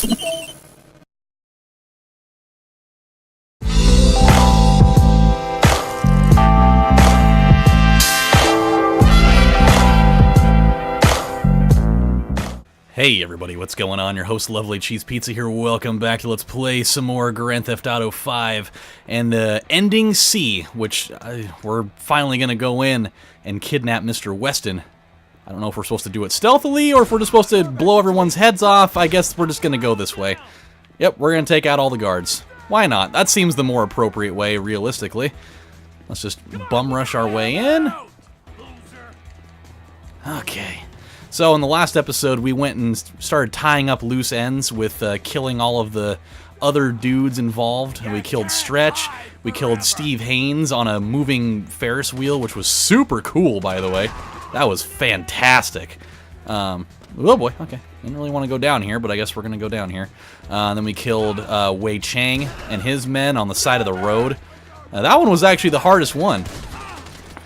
Hey everybody, what's going on? Your host LovelyCheesePizza here. Welcome back to Let's Play some more Grand Theft Auto 5 and Ending C, which we're finally going to go in and kidnap Mr. Weston. I don't know if we're supposed to do it stealthily or if we're just supposed to blow everyone's heads off. I guess we're just going to go this way. Yep, we're going to take out all the guards. Why not? That seems the more appropriate way, realistically. Let's just bum rush our way in. Okay. So in the last episode, we went and started tying up loose ends with killing all of the other dudes involved. We killed Stretch. We killed Steve Haynes on a moving Ferris wheel, which was super cool, by the way. That was fantastic. Oh boy, okay. Didn't really want to go down here, but I guess we're going to go down here. Then we killed Wei Chang and his men on the side of the road. That one was actually the hardest one.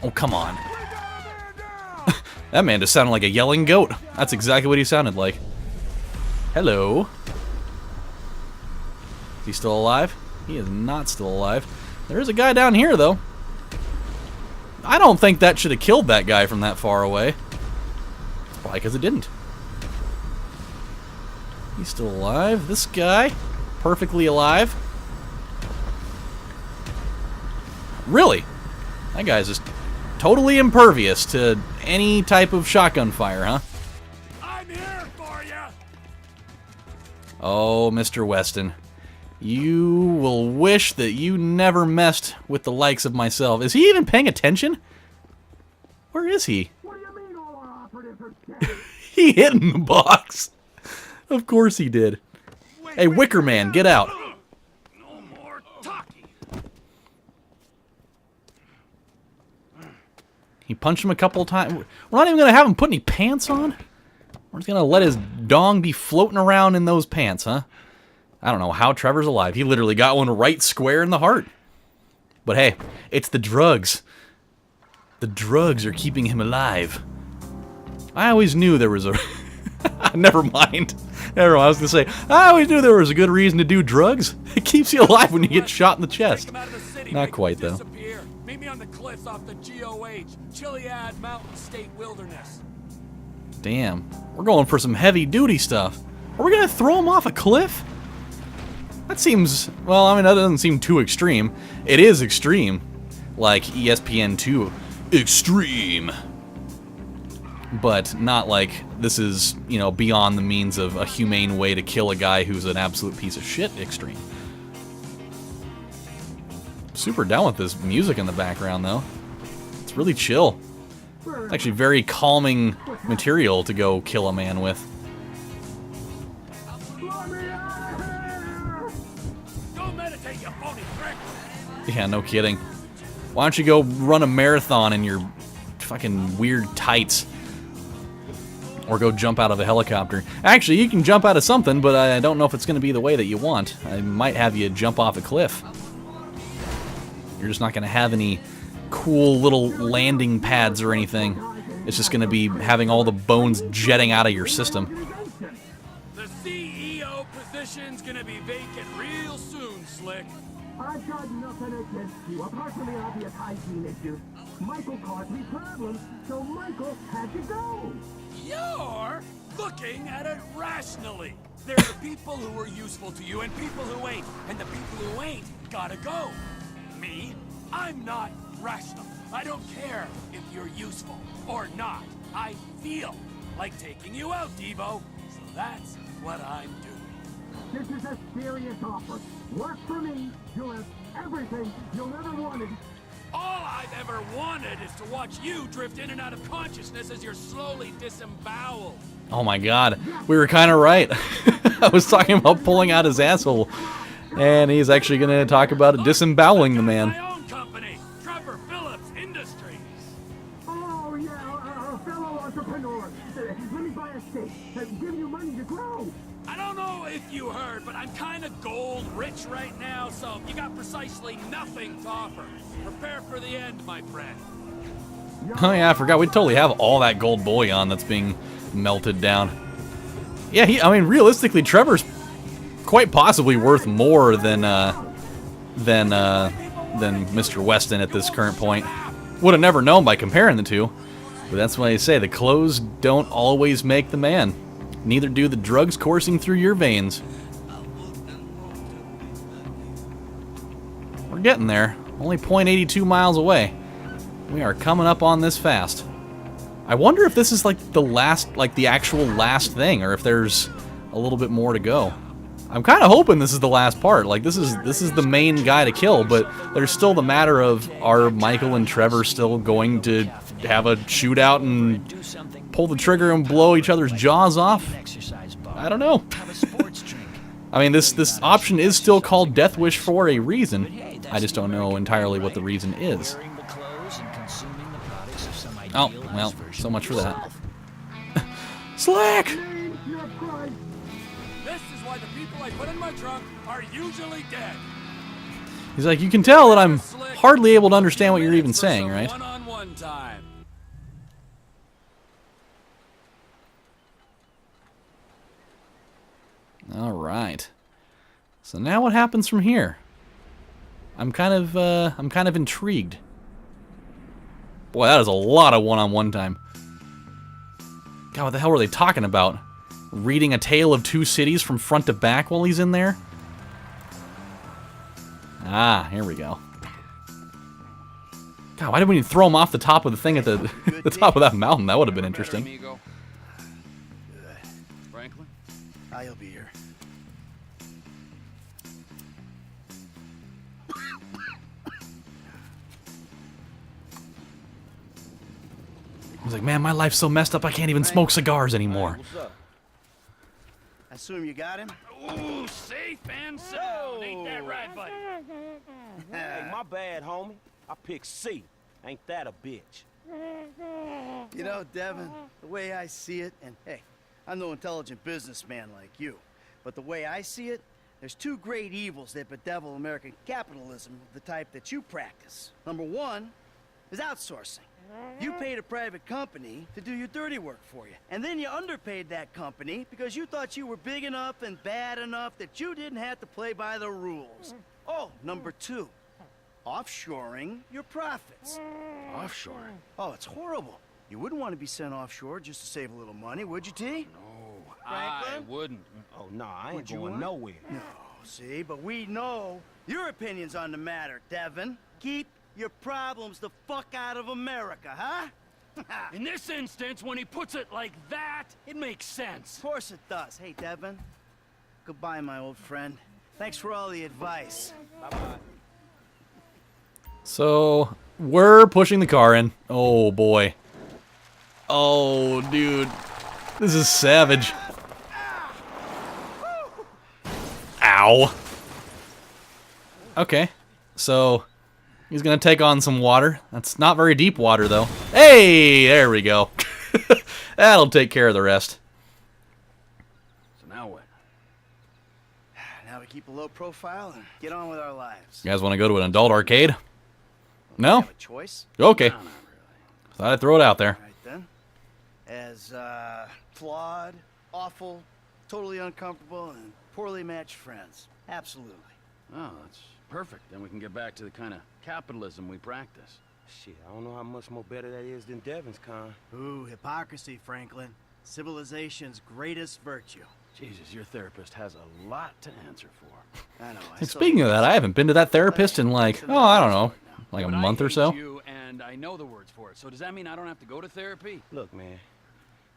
Oh, come on. That man just sounded like a yelling goat. That's exactly what he sounded like. Hello. Is he still alive? He is not still alive. There's a guy down here, though. I don't think that should have killed that guy from that far away. Probably because it didn't. He's still alive. This guy, perfectly alive. Really? That guy's just totally impervious to any type of shotgun fire, huh? I'm here for you. Oh, Mr. Weston. You will wish that you never messed with the likes of myself. Is he even paying attention? Where is he? What do you mean all our operatives are dead? He hit in the box. Of course he did. Hey, Wicker Man, get out. No more talking. He punched him a couple of times. We're not even going to have him put any pants on. We're just going to let his dong be floating around in those pants, huh? I don't know how Trevor's alive. He literally got one right square in the heart. But hey, it's the drugs. The drugs are keeping him alive. I always knew there was a... Never mind. Never mind. I was going to say, I always knew there was a good reason to do drugs. It keeps you alive when you get shot in the chest. Not quite, though. Meet me on the cliffs off the GOH, Chiliad Mountain State Wilderness. Damn. We're going for some heavy-duty stuff. Are we going to throw him off a cliff? That seems... Well, I mean, that doesn't seem too extreme. It is extreme. Like ESPN2 Extreme. But not like this is, you know, beyond the means of a humane way to kill a guy who's an absolute piece of shit extreme. Super down with this music in the background, though. It's really chill. It's actually very calming material to go kill a man with. Go meditate, you phony prick. Yeah, no kidding. Why don't you go run a marathon in your fucking weird tights? Or go jump out of a helicopter. Actually, you can jump out of something, but I don't know if it's going to be the way that you want. I might have you jump off a cliff. You're just not going to have any cool little landing pads or anything. It's just going to be having all the bones jetting out of your system. The CEO position's gonna be vacant real soon, Slick. I've got nothing against you, apart from the obvious hygiene issues. Michael caused me problems, so Michael had to go. You're looking at it rationally. There are people who are useful to you and people who ain't, and the people who ain't gotta go. Me? I'm not rational. I don't care if you're useful or not. I feel like taking you out, Devo. So that's what I'm doing. This is a serious offer. Work for me. You'll have everything you'll ever wanted. All I've ever wanted is to watch you drift in and out of consciousness as you're slowly disemboweled. Oh my god, we were kind of right. I was talking about pulling out his asshole, and he's actually going to talk about disemboweling the man. My own company, Trevor Phillips Industries. Oh, yeah, a fellow entrepreneur. Let me buy a stake. Give you money to grow. I don't know if you heard, but I'm kind of gold rich right now, so you got precisely nothing to offer. Prepare for the end, my friend. Oh yeah, I forgot. We totally have all that gold bullion that's being melted down. Yeah, I mean, realistically, Trevor's quite possibly worth more than Mr. Weston at this current point. Would have never known by comparing the two. But that's why I say the clothes don't always make the man. Neither do the drugs coursing through your veins. We're getting there. Only 0.82 miles away. We are coming up on this fast. I wonder if this is like the last, like the actual last thing, or if there's a little bit more to go. I'm kind of hoping this is the last part. Like this is the main guy to kill, but there's still the matter of, are Michael and Trevor still going to have a shootout and pull the trigger and blow each other's jaws off? I don't know. I mean, this option is still called Death Wish for a reason. I just don't know entirely what the reason is. Oh, well, so much for that. Slack! This is why the people I put in my trunk are usually dead. He's like, you can tell that I'm hardly able to understand what you're even saying, right? One-on-one time. All right. So now what happens from here? I'm kind of intrigued. Boy, that is a lot of one-on-one time. God, what the hell were they talking about? Reading a tale of two cities from front to back while he's in there? Ah, here we go. God, why didn't we throw him off the top of the thing at the, the top of that mountain? That would have been interesting. Franklin? I'll be here. He's like, man, my life's so messed up I can't even smoke cigars anymore. What's up? I assume you got him? Ooh, safe and sound. Ain't that right, buddy? Hey, my bad, homie. I picked C. Ain't that a bitch? You know, Devin, the way I see it, and hey, I'm no intelligent businessman like you, but the way I see it, there's two great evils that bedevil American capitalism of the type that you practice. Number one is outsourcing. You paid a private company to do your dirty work for you. And then you underpaid that company because you thought you were big enough and bad enough that you didn't have to play by the rules. Oh, number two, offshoring your profits. Offshore? Oh, it's horrible. You wouldn't want to be sent offshore just to save a little money, would you, T? No, Franklin? I wouldn't. Oh, no, I ain't Would you going want? nowhere. No, see, but we know your opinions on the matter, Devin. Keep your problems the fuck out of America, huh? In this instance, when he puts it like that, it makes sense. Of course it does. Hey, Devin. Goodbye, my old friend. Thanks for all the advice. Bye-bye. So, we're pushing the car in. Oh, boy. Oh, dude. This is savage. Ow. Okay. So, he's gonna take on some water. That's not very deep water, though. Hey! There we go. That'll take care of the rest. So now what? Now we keep a low profile and get on with our lives. You guys want to go to an adult arcade? We No? have a choice. Okay. No, not really. Thought I'd throw it out there. Right then. As, flawed, awful, totally uncomfortable, and poorly matched friends. Absolutely. Oh, that's perfect. Then we can get back to the kind of capitalism we practice. Shit, I don't know how much more better that is than Devin's kind. Ooh, hypocrisy, Franklin. Civilization's greatest virtue. Jesus, your therapist has a lot to answer for. I know. And speaking of that, I haven't been to that therapist in like, oh, I don't know, like a But month I or so. hate you, and I know the words for it. So does that mean I don't have to go to therapy? Look, man,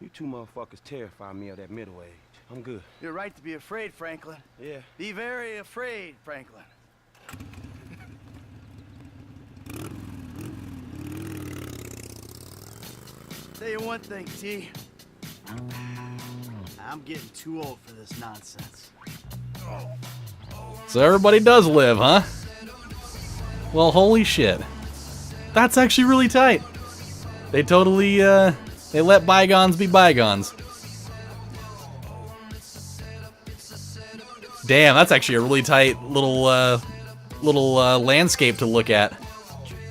you two motherfuckers terrify me of that middle age. I'm good. You're right to be afraid, Franklin. Yeah. Be very afraid, Franklin. Tell you one thing, T. I'm getting too old for this nonsense. So everybody does live, huh? Well, holy shit. That's actually really tight. They totally, they let bygones be bygones. Damn, that's actually a really tight little landscape to look at.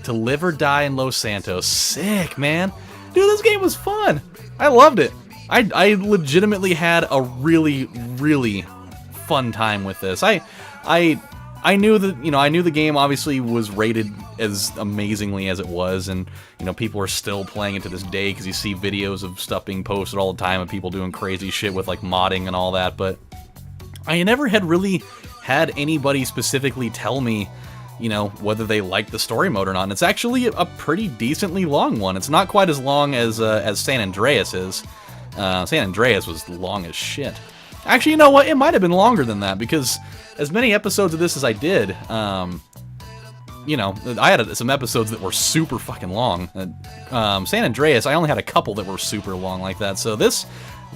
To live or die in Los Santos. Sick, man. Dude, this game was fun. I loved it. I legitimately had a really, really fun time with this. I knew that, you know, I knew the game obviously was rated as amazingly as it was, and, you know, people are still playing it to this day because you see videos of stuff being posted all the time of people doing crazy shit with, like, modding and all that, but I never had really had anybody specifically tell me, you know, whether they liked the story mode or not. And it's actually a pretty decently long one. It's not quite as long as San Andreas is. San Andreas was long as shit. Actually, you know what? It might have been longer than that, because as many episodes of this as I did, you know, I had some episodes that were super fucking long. San Andreas, I only had a couple that were super long like that, so this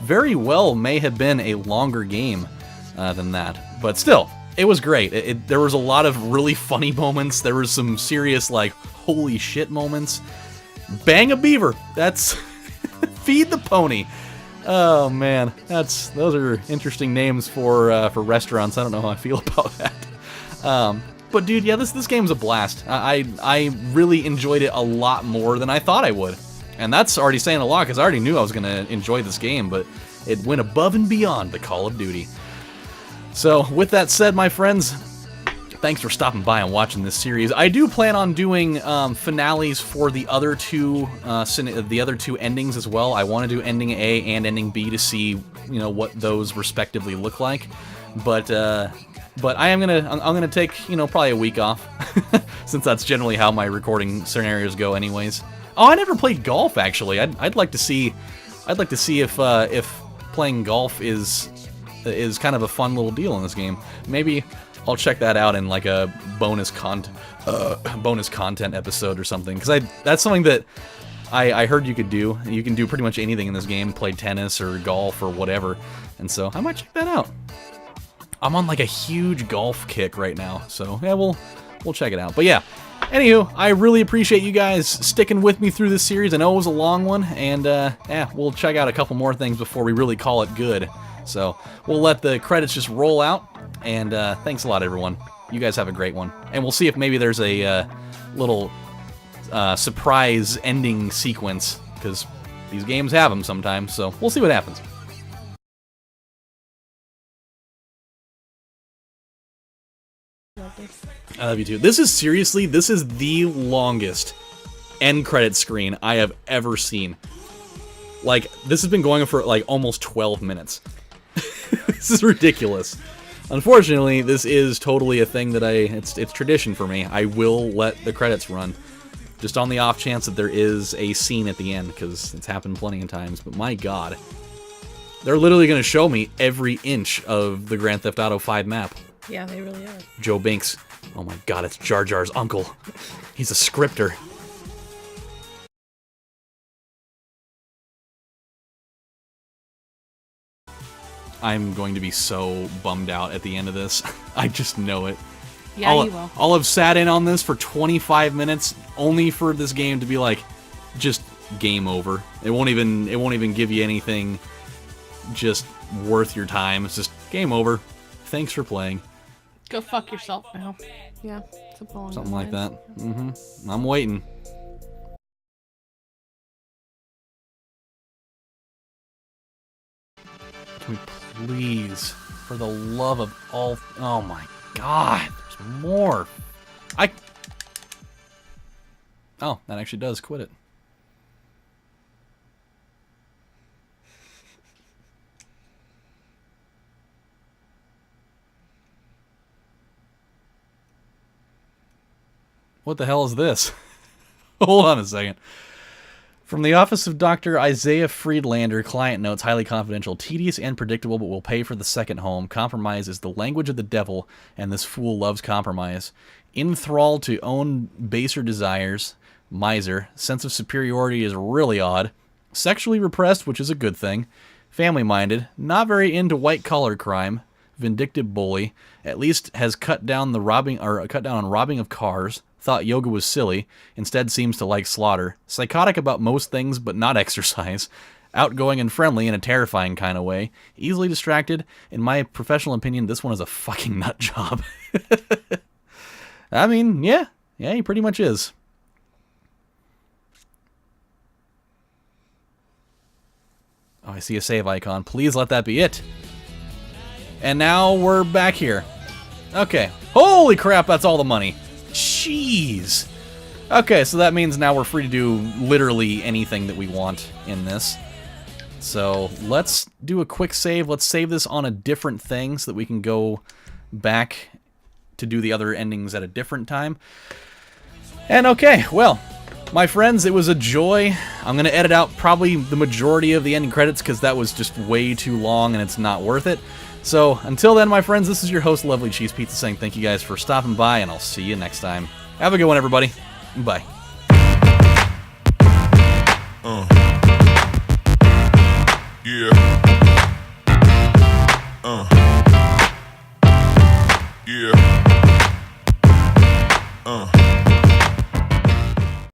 very well may have been a longer game than that. But still, it was great. There was a lot of really funny moments. There was some serious, like, holy shit moments. Bang a beaver. That's... Feed the pony. Oh man, those are interesting names for restaurants. I don't know how I feel about that. But dude, yeah, this game's a blast. I really enjoyed it a lot more than I thought I would, and that's already saying a lot because I already knew I was gonna enjoy this game, but it went above and beyond the Call of Duty. So with that said, my friends, thanks for stopping by and watching this series. I do plan on doing finales for the other two endings as well. I want to do ending A and ending B to see, you know, what those respectively look like. But I'm gonna take, you know, probably a week off since that's generally how my recording scenarios go, anyways. Oh, I never played golf actually. I'd like to see if playing golf is kind of a fun little deal in this game. Maybe I'll check that out in like a bonus content episode or something, because that's something that I heard you could do. You can do pretty much anything in this game, play tennis or golf or whatever, and so I might check that out. I'm on like a huge golf kick right now, so yeah, we'll check it out. But yeah, anywho, I really appreciate you guys sticking with me through this series. I know it was a long one, and yeah, we'll check out a couple more things before we really call it good. So we'll let the credits just roll out, and thanks a lot, everyone. You guys have a great one, and we'll see if maybe there's a little surprise ending sequence, because these games have them sometimes, so we'll see what happens. I love you too. This is the longest end credit screen I have ever seen. Like, this has been going on for like almost 12 minutes. This is ridiculous. Unfortunately, this is totally a thing that it's tradition for me. I will let the credits run, just on the off chance that there is a scene at the end, because it's happened plenty of times. But my god, they're literally going to show me every inch of the Grand Theft Auto 5 map. Yeah, they really are. Joe Binks. Oh my god, it's Jar Jar's uncle. He's a scripter. I'm going to be so bummed out at the end of this. I just know it. Yeah, you will. I'll have sat in on this for 25 minutes only for this game to be like, just game over. It won't even give you anything just worth your time. It's just game over. Thanks for playing. Go fuck yourself now. Yeah, something like that. I'm waiting. Can we please, for the love of all... Oh my god, there's more. Oh, that actually does quit it. What the hell is this? Hold on a second. From the office of Dr. Isaiah Friedlander, client notes, highly confidential, tedious and predictable, but will pay for the second home. Compromise is the language of the devil, and this fool loves compromise. Enthralled to own baser desires, miser, sense of superiority is really odd. Sexually repressed, which is a good thing. Family-minded, not very into white-collar crime. Vindictive bully, at least has cut down on robbing of cars. Thought yoga was silly, instead seems to like slaughter. Psychotic about most things, but not exercise. Outgoing and friendly in a terrifying kind of way. Easily distracted. In my professional opinion, this one is a fucking nut job. I mean, yeah, he pretty much is. Oh, I see a save icon. Please let that be it. And now we're back here. Okay. Holy crap, that's all the money. Jeez. Okay, so that means now we're free to do literally anything that we want in this. So let's do a quick save. Let's save this on a different thing so that we can go back to do the other endings at a different time. And okay, well, my friends, it was a joy. I'm going to edit out probably the majority of the ending credits because that was just way too long and it's not worth it. So until then, my friends, this is your host, Lovely Cheese Pizza, saying thank you guys for stopping by, and I'll see you next time. Have a good one, everybody. Bye. Yeah.